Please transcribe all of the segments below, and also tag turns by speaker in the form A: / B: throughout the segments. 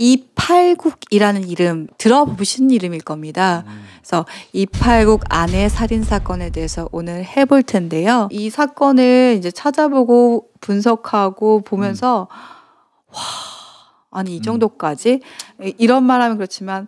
A: 이팔국이라는 이름 들어보신 이름일 겁니다. 그래서 이팔국 아내 살인 사건에 대해서 오늘 해볼 텐데요. 이 사건을 이제 찾아보고 분석하고 보면서 와, 아니 이 정도까지 이런 말하면 그렇지만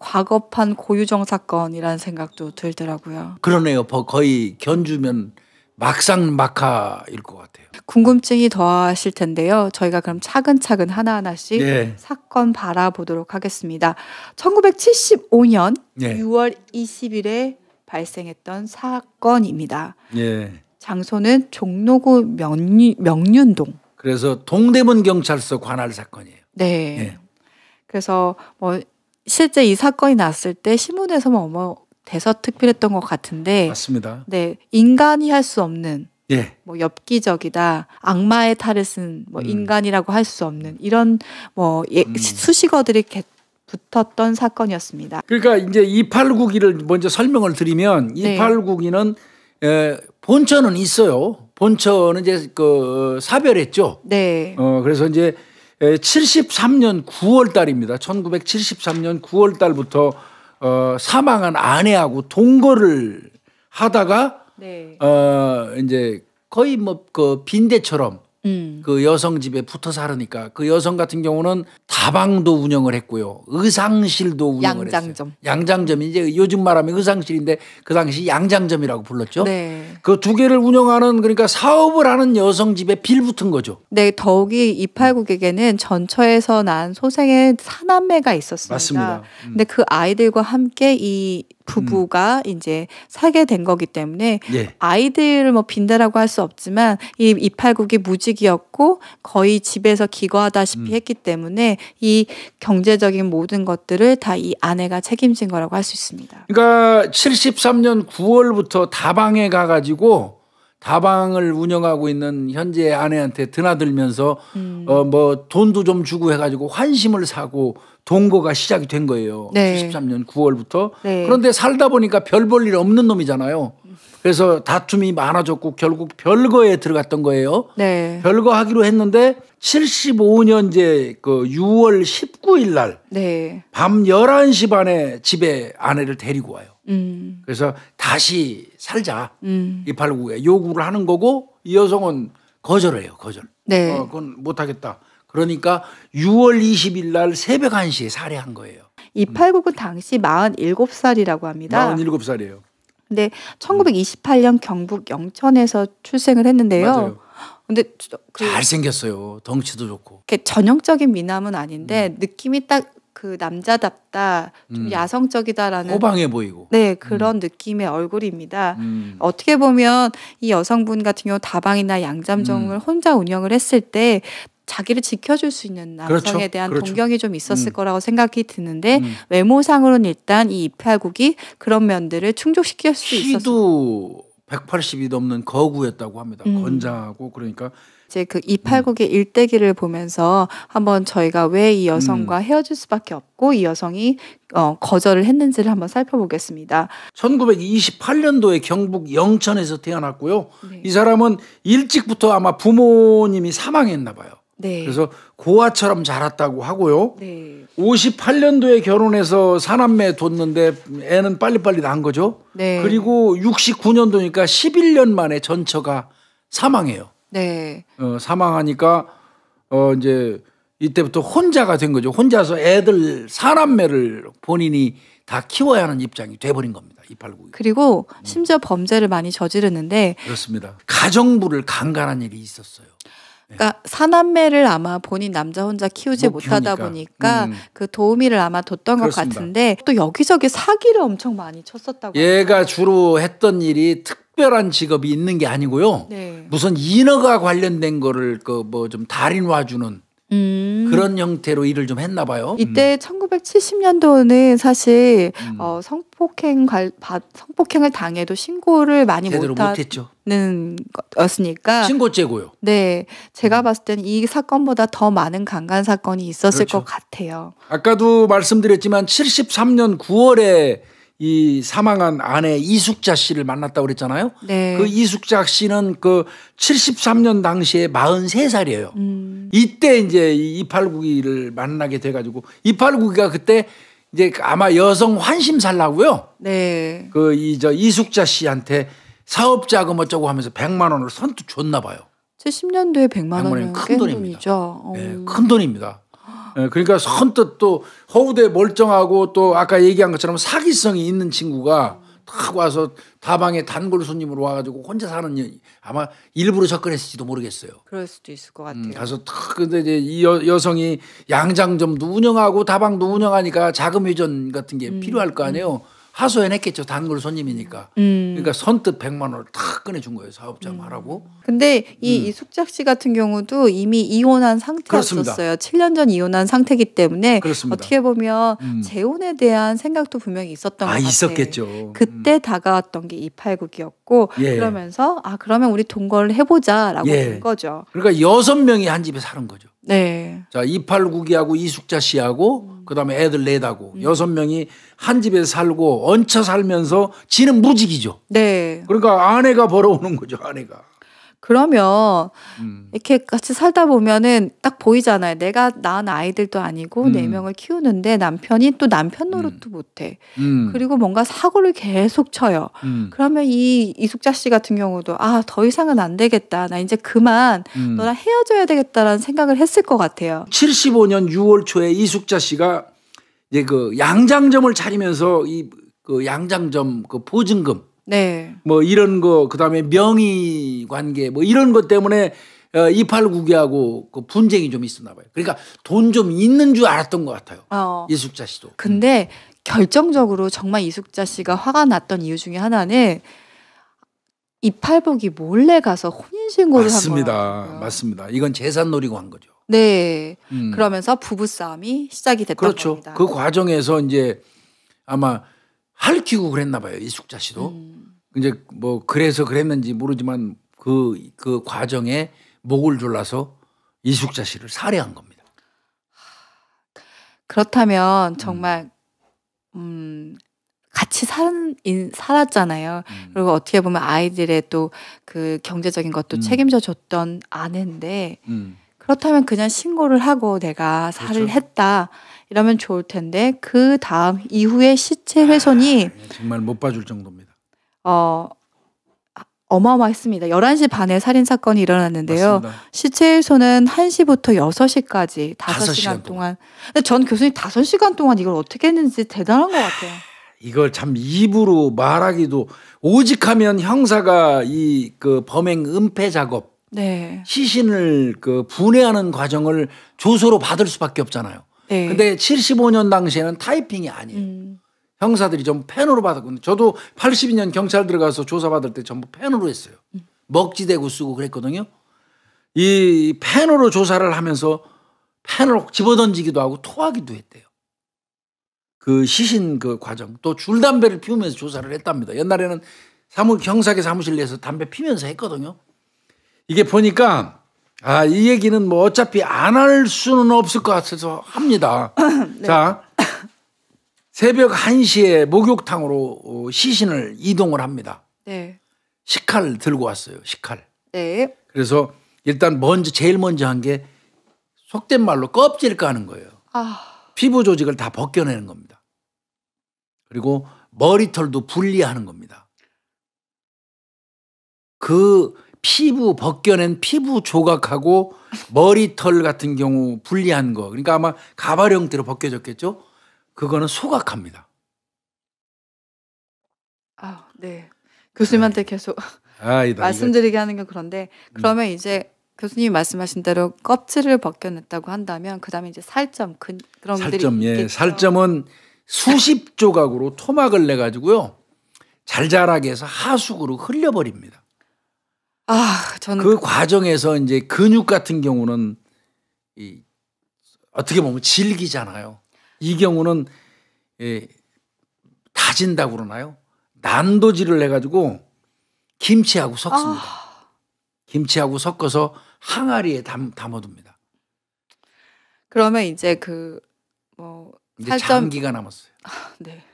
A: 과거판 고유정 사건이라는 생각도 들더라고요.
B: 그러네요. 거의 견주면 막상막하일 것 같아요.
A: 궁금증이 더하실 텐데요. 저희가 그럼 차근차근 하나하나씩 사건 바라보도록 하겠습니다. 1975년 6월 20일에 발생했던 사건입니다. 장소는 종로구 명륜동.
B: 그래서 동대문 경찰서 관할 사건이에요.
A: 네. 그래서 실제 이 사건이 났을 때 신문에서 대서특필했던 것 같은데.
B: 맞습니다.
A: 네, 인간이 할 수 없는 엽기적이다, 악마의 탈을 쓴 인간이라고 할 수 없는 이런 수식어들이 붙었던 사건이었습니다.
B: 그러니까 이제 289기를 먼저 설명을 드리면 289기는 본처는 있어요. 본처는 이제 사별했죠.
A: 네.
B: 그래서 이제 73년 9월 달입니다. 1973년 9월 달부터 사망한 아내하고 동거를 하다가 이제 거의 그 빈대처럼 그 여성 집에 붙어 살으니까 그 여성 같은 경우는 다방도 운영을 했고요. 의상실도 운영을 했어요. 양장점이 이제 요즘 말하면 의상실인데 그 당시 양장점이라고 불렀죠. 그 두 개를 운영하는 그러니까 사업을 하는 여성 집에 빌붙은 거죠.
A: 네, 더욱이 이팔국에게는 전처에서 난 소생의 사남매가 있었습니다.
B: 맞습니다.
A: 근데 그 아이들과 함께 이 부부가 이제 살게 된 거기 때문에 아이들을 빈대라고 할 수 없지만 이 이팔국이 무직이었고 거의 집에서 기거하다시피 했기 때문에 이 경제적인 모든 것들을 다 이 아내가 책임진 거라고 할 수 있습니다.
B: 그러니까 73년 9월부터 다방에 가가지고 다방을 운영하고 있는 현재 아내한테 드나들면서 돈도 좀 주고 해가지고 환심을 사고 동거가 시작이 된 거예요. 73년 9월부터. 그런데 살다 보니까 별 볼 일 없는 놈이잖아요. 그래서 다툼이 많아졌고 결국 별거에 들어갔던 거예요. 별거하기로 했는데 75년 이제 그 6월 19일 날 밤 11시 반에 집에 아내를 데리고 와요. 그래서 다시 살자. 289에 요구를 하는 거고 이 여성은 거절해요. 거절. 그건 못하겠다. 그러니까 6월 20일 날 새벽 1시에 살해한 거예요.
A: 289은 당시 47살이라고 합니다.
B: 47살이에요.
A: 근데 1928년 경북 영천에서 출생을 했는데요.
B: 맞아요.
A: 근데
B: 잘생겼어요. 덩치도 좋고.
A: 전형적인 미남은 아닌데 느낌이 딱 그 남자답다, 좀 야성적이다라는
B: 호방해 보이고.
A: 네, 그런 느낌의 얼굴입니다. 어떻게 보면 이 여성분 같은 경우 다방이나 양장점을 혼자 운영을 했을 때 자기를 지켜줄 수 있는 남성에 대한 동경이 좀 있었을 거라고 생각이 드는데 외모상으로는 일단 이 이팔국이 그런 면들을 충족시킬 수 있었어요.
B: 키도 180이 넘는 거구였다고 합니다. 건장하고 그러니까
A: 이제 그 이팔국의 일대기를 보면서 한번 저희가 왜 이 여성과 헤어질 수밖에 없고 이 여성이 거절을 했는지를 한번 살펴보겠습니다.
B: 1928년도에 경북 영천에서 태어났고요. 이 사람은 일찍부터 아마 부모님이 사망했나 봐요. 그래서 고아처럼 자랐다고 하고요. 58년도에 결혼해서 사남매 뒀는데 애는 빨리빨리 난 거죠. 그리고 69년도니까 11년 만에 전처가 사망해요. 사망하니까 이제 이때부터 혼자가 된 거죠. 혼자서 애들 사남매를 본인이 다 키워야 하는 입장이 돼버린 겁니다. 289.
A: 그리고 심지어 범죄를 많이 저지르는데
B: 그렇습니다. 가정부를 강간한 일이 있었어요.
A: 그러니까 사남매를 아마 본인 남자 혼자 키우지 못하다 보니까 그 도우미를 아마 뒀던 것 같은데 또 여기저기 사기를 엄청 많이 쳤었다고.
B: 얘가 주로 했던 일이 특별한 직업이 있는 게 아니고요. 무슨 인허가 관련된 거를 좀 달인 와주는 그런 형태로 일을 좀 했나 봐요.
A: 이때 1970년도는 사실 성폭행을 당해도 신고를 많이 못하는 거였으니까
B: 신고죄고요.
A: 제가 봤을 때는 이 사건보다 더 많은 강간 사건이 있었을 것 같아요.
B: 아까도 말씀드렸지만 73년 9월에 이 사망한 아내 이숙자 씨를 만났다고 그랬잖아요.
A: 네.
B: 그 이숙자 씨는 그 73년 당시에 43살이에요. 이때 이제 이팔구기를 만나게 돼가지고 이팔구기가 그때 이제 아마 여성 환심 살라고요.
A: 네.
B: 그 이숙자 씨한테 사업 자금 어쩌고 하면서 100만 원을 선뜻 줬나 봐요.
A: 70년도에 100만 원이면
B: 큰
A: 큰
B: 돈입니다.
A: 돈이죠.
B: 네, 큰 돈입니다. 그러니까 선뜻 또 허우대 멀쩡하고 또 아까 얘기한 것처럼 사기성이 있는 친구가 딱 와서 다방에 단골 손님으로 와가지고 혼자 사는 아마 일부러 접근했을지도 모르겠어요.
A: 그럴 수도 있을 것 같아요.
B: 가서 탁 근데 이제 이 여성이 양장점도 운영하고 다방도 운영하니까 자금 회전 같은 게 필요할 거 아니에요. 하소연했겠죠. 단골 손님이니까. 그러니까 선뜻 100만 원을 탁 꺼내준 거예요. 사업자금 하라고.
A: 근데 이숙자 씨 같은 경우도 이미 이혼한 상태였었어요. 7년 전 이혼한 상태이기 때문에
B: 그렇습니다.
A: 어떻게 보면 재혼에 대한 생각도 분명히 있었던 것 같아요.
B: 있었겠죠.
A: 그때 다가왔던 게 이팔국이었고
B: 예.
A: 그러면서 그러면 우리 동거를 해보자라고
B: 예.
A: 된 거죠.
B: 그러니까 6명이 한 집에 사는 거죠.
A: 네.
B: 자, 이팔국이하고 이숙자 씨하고 그다음에 애들 넷하고 6명이 한 집에 살고 얹혀 살면서 지는 무직이죠.
A: 네.
B: 그러니까 아내가 벌어오는 거죠. 아내가.
A: 그러면 이렇게 같이 살다 보면은 딱 보이잖아요. 내가 낳은 아이들도 아니고 4명을 키우는데 남편이 또 남편 노릇도 못해. 그리고 뭔가 사고를 계속 쳐요. 그러면 이 이숙자 씨 같은 경우도 더 이상은 안 되겠다. 나 이제 그만 너랑 헤어져야 되겠다라는 생각을 했을 것 같아요.
B: 75년 6월 초에 이숙자 씨가 이제 그 양장점을 차리면서 그 양장점 그 보증금
A: 네.
B: 뭐 이런 거 그다음에 명의 관계 뭐 이런 것 때문에 이팔국이하고 그 분쟁이 좀 있었나 봐요. 그러니까 돈 좀 있는 줄 알았던 것 같아요. 이숙자 씨도.
A: 근데 결정적으로 정말 이숙자 씨가 화가 났던 이유 중에 하나는 이팔국이 몰래 가서 혼인신고를 한 거예요.
B: 맞습니다. 이건 재산 노리고 한 거죠.
A: 네. 그러면서 부부싸움이 시작이 됐던
B: 그렇죠.
A: 겁니다.
B: 그 과정에서 이제 아마 할퀴고 그랬나 봐요. 이숙자 씨도. 이제 뭐 그래서 그랬는지 모르지만 그 과정에 목을 졸라서 이숙자 씨를 살해한 겁니다.
A: 그렇다면 정말 같이 살았잖아요. 그리고 어떻게 보면 아이들의 또 그 경제적인 것도 책임져 줬던 아내인데 그렇다면 그냥 신고를 하고 내가 살을
B: 그렇죠.
A: 했다 이러면 좋을 텐데 그 다음 이후에 시체 훼손이
B: 정말 못 봐줄 정도입니다.
A: 어마어마했습니다. 11시 반에 살인 사건이 일어났는데요.
B: 맞습니다.
A: 시체 훼손은 1시부터 6시까지 5시간 동안. 근데 전 교수님 5시간 동안 이걸 어떻게 했는지 대단한 것 같아요.
B: 이걸 참 입으로 말하기도 오직하면 형사가 이 그 범행 은폐 작업
A: 네.
B: 시신을 그 분해하는 과정을 조서로 받을 수밖에 없잖아요.
A: 네.
B: 근데 75년 당시에는 타이핑이 아니에요. 형사들이 전부 펜으로 받았거든요. 저도 82년 경찰 들어가서 조사받을 때 전부 펜으로 했어요. 먹지대고 쓰고 그랬거든요. 이 펜으로 조사를 하면서 펜을 집어던지기도 하고 토하기도 했대요. 그 시신 그 과정 또 줄담배를 피우면서 조사를 했답니다. 옛날에는 경사계 사무실 내에서 담배 피면서 했거든요. 이게 보니까 이 얘기는 뭐 어차피 안 할 수는 없을 것 같아서 합니다. 네. 자, 새벽 1시에 목욕탕으로 시신을 이동을 합니다.
A: 네.
B: 식칼 들고 왔어요. 식칼.
A: 네.
B: 그래서 일단 제일 먼저 한 게 속된 말로 껍질 까는 거예요. 피부 조직을 다 벗겨내는 겁니다. 그리고 머리털도 분리하는 겁니다. 그 피부 벗겨낸 피부 조각하고 머리털 같은 경우 분리한 거. 그러니까 아마 가발 형태로 벗겨졌겠죠. 그거는 소각합니다.
A: 네. 교수님한테 계속 말씀드리게 하는 게 그런데 그러면 이제 교수님이 말씀하신 대로 껍질을 벗겨냈다고 한다면 그다음에 이제 살점 그런 것들이 있겠죠.
B: 살점은 수십 조각으로 토막을 내 가지고요. 잘잘하게 해서 하수구로 흘려버립니다.
A: 저는
B: 그 과정에서 이제 근육 같은 경우는 어떻게 보면 질기잖아요. 이 경우는 다진다고 그러나요? 난도질을 해가지고 김치하고 섞습니다. 김치하고 섞어서 항아리에 담아둡니다.
A: 그러면 이제
B: 이제 장기가 남았어요.
A: 네.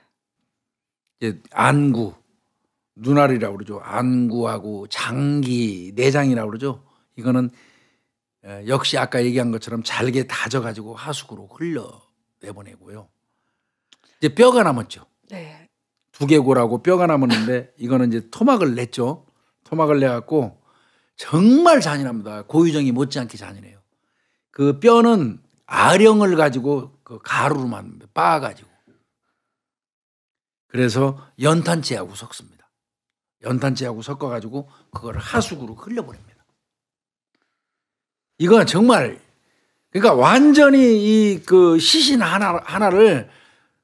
B: 이제 안구, 눈알이라고 그러죠. 안구하고 장기, 내장이라고 그러죠. 이거는 역시 아까 얘기한 것처럼 잘게 다져가지고 하수구로 흘러 내보내고요. 이제 뼈가 남았죠.
A: 네.
B: 두개골하고 뼈가 남았는데 이거는 이제 토막을 냈죠. 토막을 내갖고 정말 잔인합니다. 고유정이 못지않게 잔인해요. 그 뼈는 아령을 가지고 그 가루로 만듭니다. 빻아가지고. 그래서 연탄재하고 섞습니다. 연탄재하고 섞어가지고 그걸 하수구로 흘려보냅니다. 이건 정말 그러니까 완전히 이 그 시신 하나를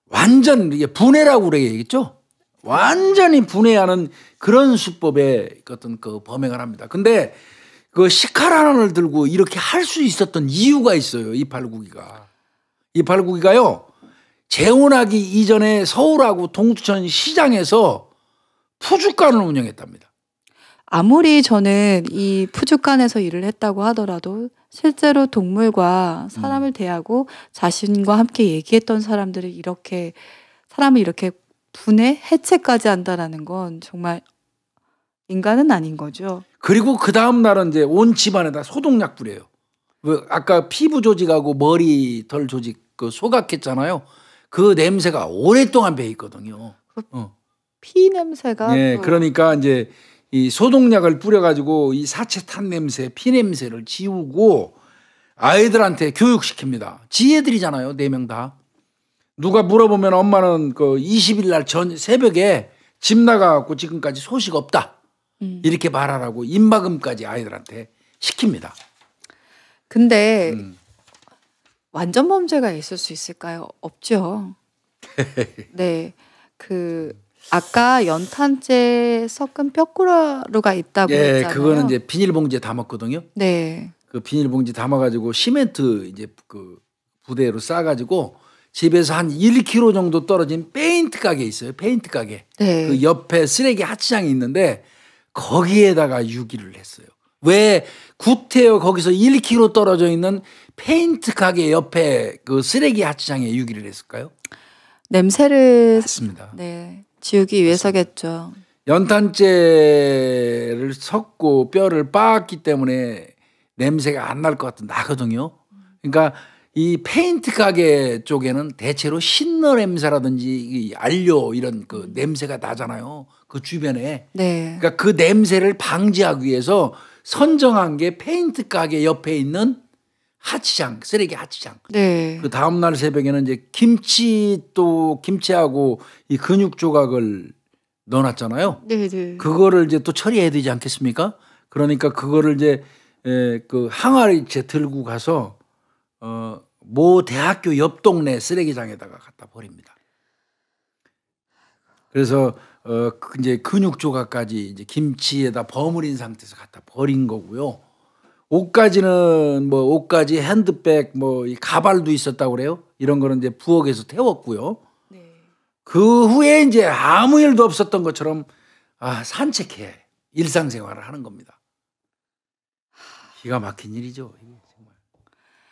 B: 완전 이게 분해라고 그래야겠죠. 완전히 분해하는 그런 수법의 어떤 그 범행을 합니다. 근데 그 식칼 하나를 들고 이렇게 할 수 있었던 이유가 있어요. 이팔구기가. 이팔구기가요. 재혼하기 이전에 서울하고 동두천 시장에서 푸주간을 운영했답니다.
A: 아무리 저는 이 푸주간에서 일을 했다고 하더라도 실제로 동물과 사람을 대하고 자신과 함께 얘기했던 사람들을 이렇게 사람을 이렇게 분해 해체까지 한다라는 건 정말 인간은 아닌 거죠.
B: 그리고 그 다음 날은 이제 온 집안에다 소독약 뿌려요. 아까 피부 조직하고 머리 털 조직 그 소각했잖아요. 그 냄새가 오랫동안 배 있거든요.
A: 피 냄새가.
B: 네, 그러니까 이제 이 소독약을 뿌려가지고 이 사체 탄 냄새, 피 냄새를 지우고 아이들한테 교육시킵니다. 지애들이잖아요, 4명 다. 누가 물어보면 엄마는 그 20일 날 전 새벽에 집 나가갖고 지금까지 소식 없다. 이렇게 말하라고 입막음까지 아이들한테 시킵니다.
A: 근데 완전 범죄가 있을 수 있을까요? 없죠. 네, 그 아까 연탄재 섞은 뼈가루가 있다고 했잖아요.
B: 그거는 이제 비닐봉지에 담았거든요.
A: 네.
B: 그 비닐봉지 담아가지고 시멘트 이제 그 부대로 싸가지고 집에서 한 1km 정도 떨어진 페인트 가게 있어요. 페인트 가게.
A: 네.
B: 그 옆에 쓰레기 하치장이 있는데 거기에다가 유기를 했어요. 왜 구태여 거기서 1km 떨어져 있는 페인트 가게 옆에 그 쓰레기 하치장에 유기를 했을까요?
A: 냄새를
B: 맞습니다.
A: 네, 지우기 위해서겠죠.
B: 연탄재를 섞고 뼈를 빻았기 때문에 냄새가 안 날 것 같은 나거든요. 그러니까 이 페인트 가게 쪽에는 대체로 신너 냄새라든지 이 안료 이런 그 냄새가 나잖아요. 그 주변에.
A: 네.
B: 그러니까 그 냄새를 방지하기 위해서 선정한 게 페인트 가게 옆에 있는 하치장, 쓰레기 하치장.
A: 네.
B: 그 다음날 새벽에는 이제 김치하고 이 근육 조각을 넣어놨잖아요.
A: 네.
B: 그거를 이제 또 처리해야 되지 않겠습니까? 그러니까 그거를 이제 그 항아리째 들고 가서 모 대학교 옆 동네 쓰레기장에다가 갖다 버립니다. 그래서 이제 근육 조각까지 이제 김치에다 버무린 상태에서 갖다 버린 거고요. 옷가지는 뭐 옷가지, 핸드백, 뭐 이 가발도 있었다고 그래요. 이런 거는 이제 부엌에서 태웠고요.
A: 네.
B: 그 후에 이제 아무 일도 없었던 것처럼 산책해 일상생활을 하는 겁니다. 기가 막힌 일이죠. 이게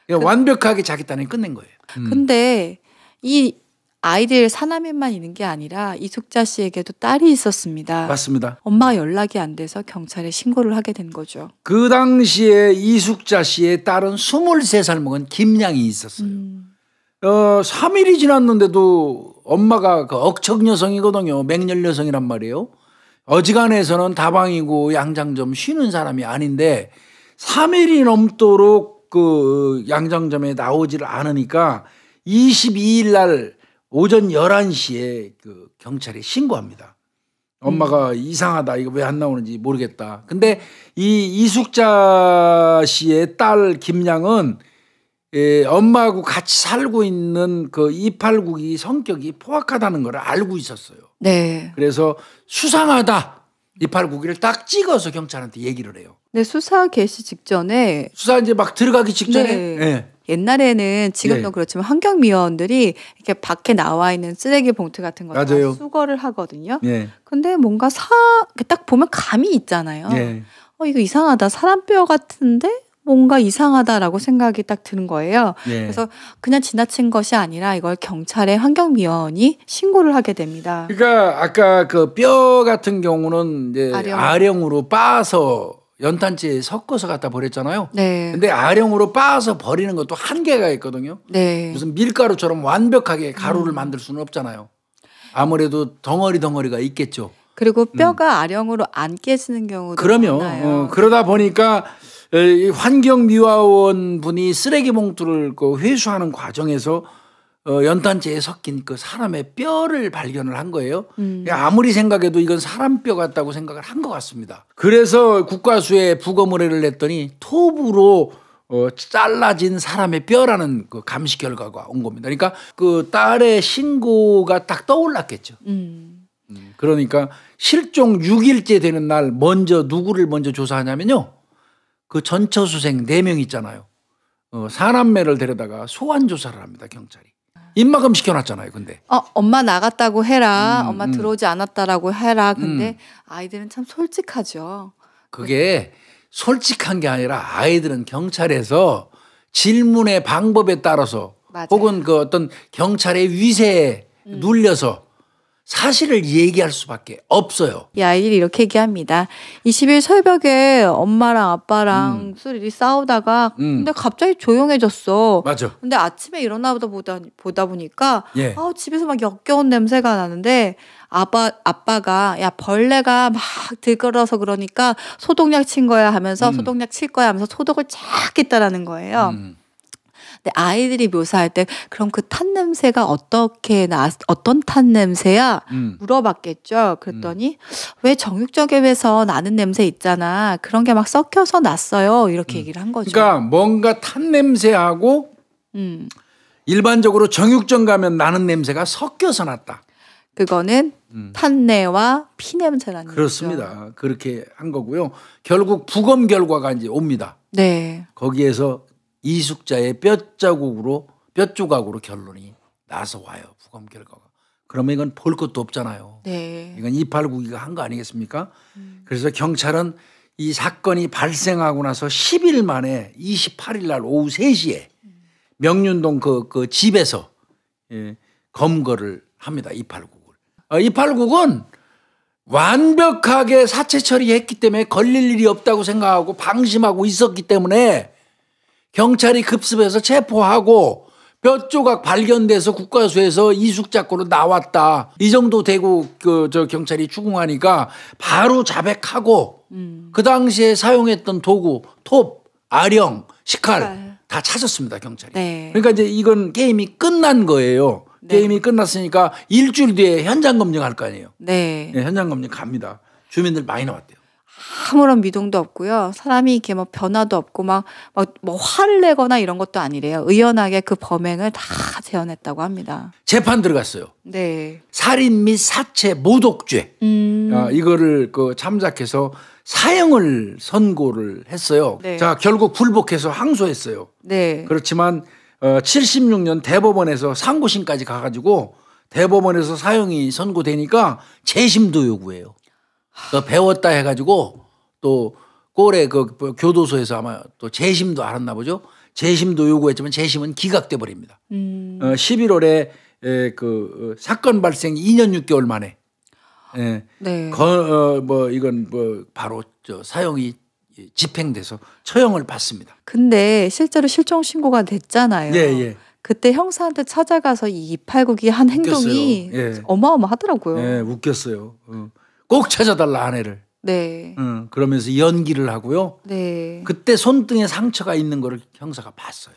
B: 정말. 완벽하게 자기 딴에 끝낸 거예요.
A: 근데 이 아이들 사남매만 있는 게 아니라 이숙자 씨에게도 딸이 있었습니다.
B: 맞습니다.
A: 엄마가 연락이 안 돼서 경찰에 신고를 하게 된 거죠.
B: 그 당시에 이숙자 씨의 딸은 23살 먹은 김양이 있었어요. 3일이 지났는데도 엄마가 그 억척 여성이거든요. 맹렬 여성이란 말이에요. 어지간해서는 다방이고 양장점 쉬는 사람이 아닌데 3일이 넘도록 그 양장점에 나오지를 않으니까 22일 날 오전 11시에 그 경찰에 신고합니다. 엄마가 이상하다. 이거 왜 안 나오는지 모르겠다. 근데 이 이숙자 씨의 딸 김양은 엄마하고 같이 살고 있는 그 이팔국이 성격이 포악하다는 걸 알고 있었어요.
A: 네.
B: 그래서 수상하다. 이팔국이를 딱 찍어서 경찰한테 얘기를 해요.
A: 네, 수사 개시 직전에
B: 수사 이제 막 들어가기 직전에
A: 네. 옛날에는 지금도
B: 네.
A: 그렇지만 환경미화원들이 이렇게 밖에 나와 있는 쓰레기 봉투 같은 거 다
B: 맞아요.
A: 수거를 하거든요.
B: 네.
A: 근데 뭔가 딱 보면 감이 있잖아요.
B: 네.
A: 이거 이상하다. 사람 뼈 같은데 뭔가 이상하다라고 생각이 딱 드는 거예요.
B: 예.
A: 그래서 그냥 지나친 것이 아니라 이걸 경찰에 환경미화원이 신고를 하게 됩니다.
B: 그러니까 아까 그 뼈 같은 경우는 이제 아령으로 빻아서 연탄재에 섞어서 갖다 버렸잖아요.
A: 네.
B: 근데 아령으로 빻아서 버리는 것도 한계가 있거든요.
A: 네.
B: 무슨 밀가루처럼 완벽하게 가루를 만들 수는 없잖아요. 아무래도 덩어리가 있겠죠.
A: 그리고 뼈가 아령으로 안 깨지는 경우도
B: 그러면
A: 많아요.
B: 그러다 보니까 환경미화원 분이 쓰레기 봉투를 그 회수하는 과정에서 연탄재에 섞인 그 사람의 뼈를 발견을 한 거예요. 아무리 생각해도 이건 사람 뼈 같다고 생각을 한 것 같습니다. 그래서 국과수에 부검 의뢰를 했더니 톱으로 잘라진 사람의 뼈라는 그 감시 결과가 온 겁니다. 그러니까 그 딸의 신고가 딱 떠올랐겠죠. 그러니까 실종 6일째 되는 날 누구를 먼저 조사하냐면요. 그 전처수생 4명 있잖아요. 사남매를 데려다가 소환 조사를 합니다. 경찰이. 입막음 시켜놨잖아요. 근데
A: 엄마 나갔다고 해라. 엄마 들어오지 않았다라고 해라. 근데 아이들은 참 솔직하죠.
B: 그게 솔직한 게 아니라 아이들은 경찰에서 질문의 방법에 따라서
A: 맞아요.
B: 혹은 그 어떤 경찰의 위세에 눌려서 사실을 얘기할 수밖에 없어요.
A: 이 아이들이 이렇게 얘기합니다. 20일 새벽에 엄마랑 아빠랑 둘이 싸우다가 근데 갑자기 조용해졌어.
B: 맞아.
A: 근데 아침에 일어나 보다 보니까
B: 예.
A: 집에서 막 역겨운 냄새가 나는데 아빠가 야 벌레가 막 들끓어서 그러니까 소독약 친 거야 하면서 소독약 칠 거야 하면서 소독을 쫙 했다라는 거예요. 근데 아이들이 묘사할 때 그럼 그 탄 냄새가 어떤 탄 냄새야? 물어봤겠죠. 그랬더니 왜 정육점에서 나는 냄새 있잖아. 그런 게 막 섞여서 났어요. 이렇게 얘기를 한 거죠.
B: 그러니까 뭔가 탄 냄새하고 일반적으로 정육점 가면 나는 냄새가 섞여서 났다.
A: 그거는 탄내와 피 냄새라는 거죠.
B: 그렇습니다. 그렇게 한 거고요. 결국 부검 결과가 이제 옵니다.
A: 네.
B: 거기에서 이숙자의 뼈 조각으로 결론이 나서 와요. 부검 결과가. 그러면 이건 볼 것도 없잖아요.
A: 네.
B: 이건 289기가 한 거 아니겠습니까? 그래서 경찰은 이 사건이 발생하고 나서 10일 만에 28일 날 오후 3시에 명륜동 그 집에서 검거를 합니다. 289를. 289은 완벽하게 사체 처리했기 때문에 걸릴 일이 없다고 생각하고 방심하고 있었기 때문에 경찰이 급습해서 체포하고 뼈 조각 발견돼서 국과수에서 이숙자권으로 나왔다. 이 정도 되고 저 경찰이 추궁하니까 바로 자백하고 그 당시에 사용했던 도구, 톱, 아령, 식칼 다 찾았습니다. 경찰이.
A: 네.
B: 그러니까 이제 이건 게임이 끝난 거예요.
A: 네.
B: 게임이 끝났으니까 일주일 뒤에 현장 검증할 거 아니에요.
A: 네.
B: 네, 현장 검증 갑니다. 주민들 많이 나왔대요.
A: 아무런 미동도 없고요. 사람이 이렇게 뭐 변화도 없고 막 뭐 화를 내거나 이런 것도 아니래요. 의연하게 그 범행을 다 재현했다고 합니다.
B: 재판 들어갔어요.
A: 네.
B: 살인 및 사체 모독죄. 이거를 참작해서 사형을 선고를 했어요.
A: 네.
B: 자, 결국 불복해서 항소했어요.
A: 네.
B: 그렇지만 76년 대법원에서 상고심까지 가가지고 대법원에서 사형이 선고되니까 재심도 요구해요. 배웠다 해가지고 또 꼴에 교도소에서 아마 또 재심도 알았나 보죠. 재심도 요구했지만 재심은 기각돼 버립니다. 11월에 사건 발생 2년 6개월 만에
A: 네.
B: 이건 바로 사형이 집행돼서 처형을 받습니다.
A: 근데 실제로 실종 신고가 됐잖아요.
B: 예.
A: 그때 형사한테 찾아가서 이 289기 한 행동이 어마어마하더라고요.
B: 예, 웃겼어요. 꼭 찾아달라 아내를.
A: 네.
B: 그러면서 연기를 하고요.
A: 네.
B: 그때 손등에 상처가 있는 거를 형사가 봤어요.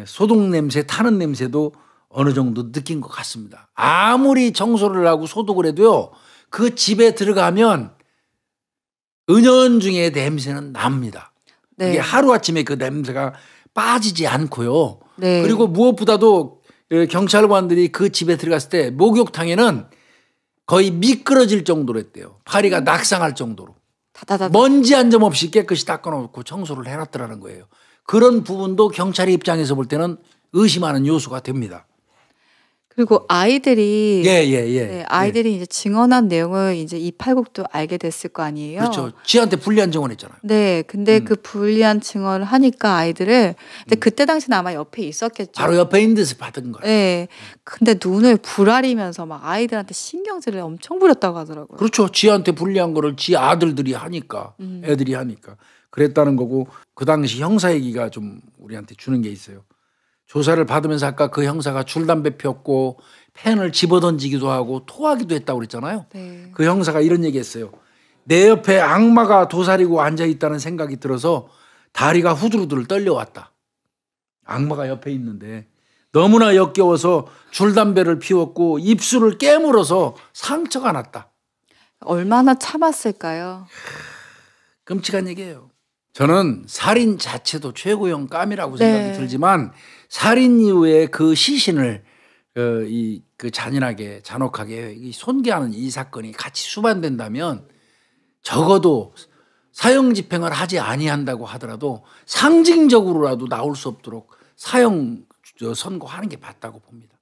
B: 소독 냄새, 타는 냄새도 어느 정도 느낀 것 같습니다. 아무리 청소를 하고 소독을 해도요. 그 집에 들어가면 은연중에 냄새는 납니다.
A: 네.
B: 이게 하루아침에 그 냄새가 빠지지 않고요.
A: 네.
B: 그리고 무엇보다도 경찰관들이 그 집에 들어갔을 때 목욕탕에는 거의 미끄러질 정도로 했대요. 파리가 낙상할 정도로. 먼지 한 점 없이 깨끗이 닦아놓고 청소를 해놨더라는 거예요. 그런 부분도 경찰의 입장에서 볼 때는 의심하는 요소가 됩니다.
A: 그리고 아이들이
B: 예.
A: 아이들이 이제 증언한 내용을 이제 이팔국도 알게 됐을 거 아니에요.
B: 그렇죠. 지한테 불리한 증언했잖아요.
A: 네, 근데 그 불리한 증언을 하니까 아이들을 근데 그때 당시는 아마 옆에 있었겠죠.
B: 바로 옆에 있는 데서 받은 거예요.
A: 네, 근데 눈을 부라리면서 막 아이들한테 신경질을 엄청 부렸다고 하더라고요.
B: 그렇죠. 지한테 불리한 거를 지 아들들이 하니까 애들이 하니까 그랬다는 거고 그 당시 형사 얘기가 좀 우리한테 주는 게 있어요. 조사를 받으면서 아까 그 형사가 줄담배 폈고 펜을 집어던지기도 하고 토하기도 했다고 그랬잖아요.
A: 네.
B: 그 형사가 이런 얘기했어요. 내 옆에 악마가 도사리고 앉아있다는 생각이 들어서 다리가 후두루두루 떨려왔다. 악마가 옆에 있는데 너무나 역겨워서 줄담배를 피웠고 입술을 깨물어서 상처가 났다.
A: 얼마나 참았을까요?
B: 끔찍한 얘기예요. 저는 살인 자체도 최고형 깜이라고 생각이 들지만 살인 이후에 그 시신을 그 잔인하게 잔혹하게 손괴하는 이 사건이 같이 수반된다면 적어도 사형 집행을 하지 아니한다고 하더라도 상징적으로라도 나올 수 없도록 사형 선고하는 게 맞다고 봅니다.